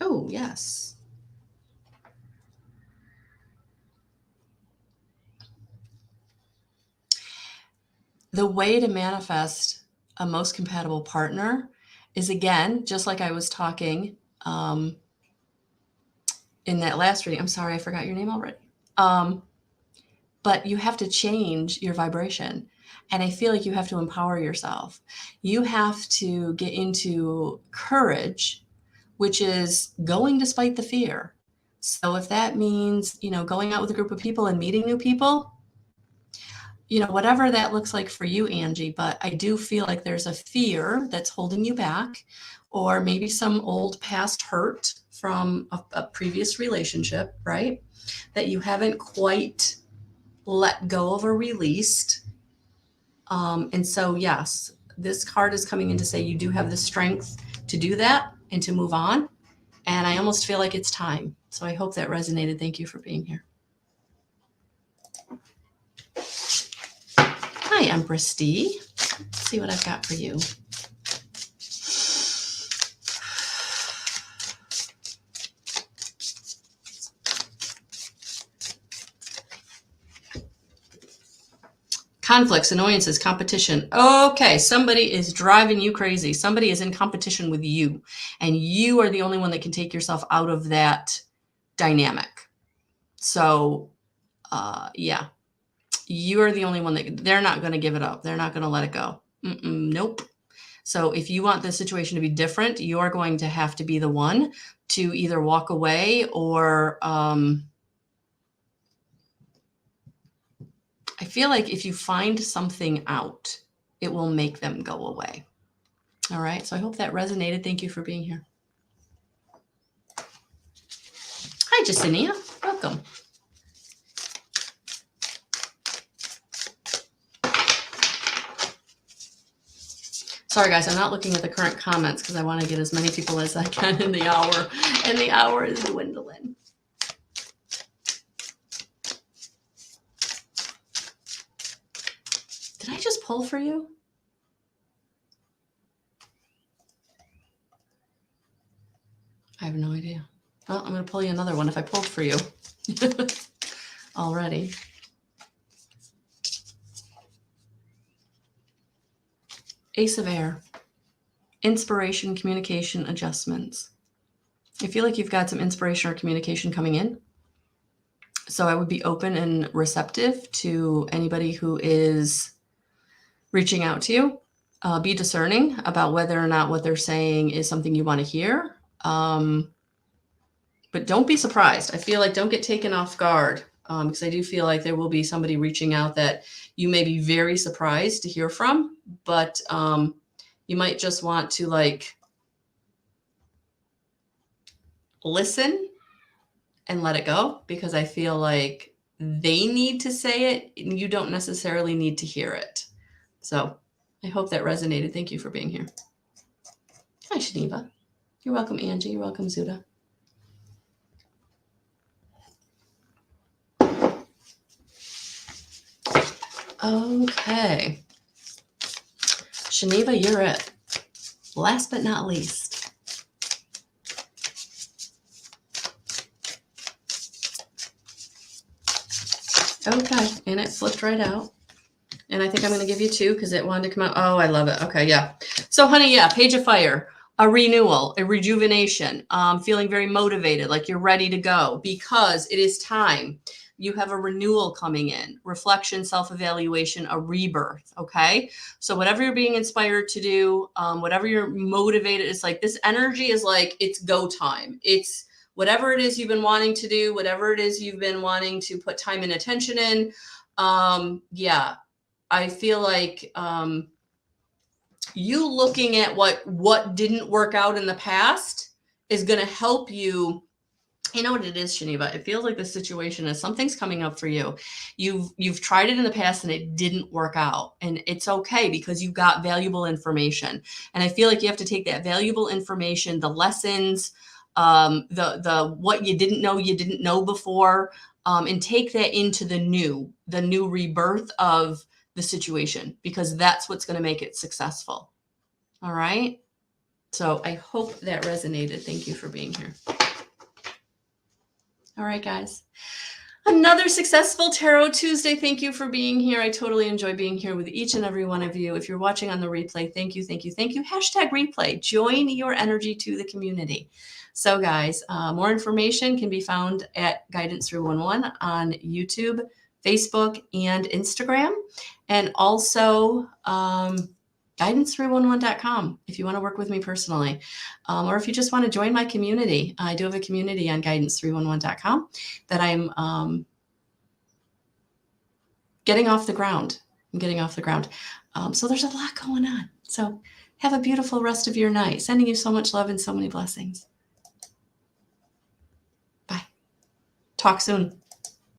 Oh, yes. The way to manifest a most compatible partner is, again, just like I was talking in that last reading. I'm sorry, I forgot your name already. But you have to change your vibration. And I feel like you have to empower yourself. You have to get into courage, which is going despite the fear. So if that means, going out with a group of people and meeting new people, whatever that looks like for you, Angie, but I do feel like there's a fear that's holding you back, or maybe some old past hurt from a previous relationship, right? That you haven't quite let go of or released. And so, yes, this card is coming in to say you do have the strength to do that and to move on. And I almost feel like it's time. So I hope that resonated. Thank you for being here. Hi, Empress D. Let's see what I've got for you. Conflicts, annoyances, competition. Okay, somebody is driving you crazy. Somebody is in competition with you, and you are the only one that can take yourself out of that dynamic. So, yeah, you are the only one that they're not going to give it up. They're not going to let it go. Nope. So if you want the situation to be different, you are going to have to be the one to either walk away or, I feel like if you find something out, it will make them go away. All right. So I hope that resonated. Thank you for being here. Hi, Jacinia. Welcome. Sorry, guys. I'm not looking at the current comments because I want to get as many people as I can in the hour. And the hour is dwindling. Did I just pull for you? I have no idea. Well, I'm going to pull you another one if I pulled for you already. Ace of Air. Inspiration, communication, adjustments. I feel like you've got some inspiration or communication coming in. So I would be open and receptive to anybody who is reaching out to you. Be discerning about whether or not what they're saying is something you want to hear. But don't be surprised. I feel like don't get taken off guard, because I do feel like there will be somebody reaching out that you may be very surprised to hear from, but you might just want to like listen and let it go, because I feel like they need to say it and you don't necessarily need to hear it. So I hope that resonated. Thank you for being here. Hi, Shaniva. You're welcome, Angie. You're welcome, Zuda. Okay. Shaniva, you're it. Last but not least. Okay, and it flipped right out. And I think I'm going to give you two because it wanted to come out. Oh, I love it. Okay, yeah. So, honey, yeah, Page of Fire, a renewal, a rejuvenation, feeling very motivated, like you're ready to go because it is time. You have a renewal coming in, reflection, self-evaluation, a rebirth, okay? So whatever you're being inspired to do, whatever you're motivated, it's like this energy is like it's go time. It's whatever it is you've been wanting to do, whatever it is you've been wanting to put time and attention in. Yeah, I feel like you looking at what didn't work out in the past is going to help you. You know what it is, Shaniva? It feels like the situation is something's coming up for you. You've tried it in the past and it didn't work out. And it's okay because you got valuable information. And I feel like you have to take that valuable information, the lessons, the what you didn't know before, and take that into the new rebirth of the situation, because that's what's going to make it successful. All right. So I hope that resonated. Thank you for being here. All right, guys. Another successful Tarot Tuesday. Thank you for being here. I totally enjoy being here with each and every one of you. If you're watching on the replay, thank you, thank you, thank you. Hashtag replay. Join your energy to the community. So, guys, more information can be found at Guidance 311 on YouTube, Facebook, and Instagram. And also guidance311.com if you want to work with me personally, or if you just want to join my community. I do have a community on guidance311.com that I'm getting off the ground. So there's a lot going on. So have a beautiful rest of your night. Sending you so much love and so many blessings. Bye. Talk soon.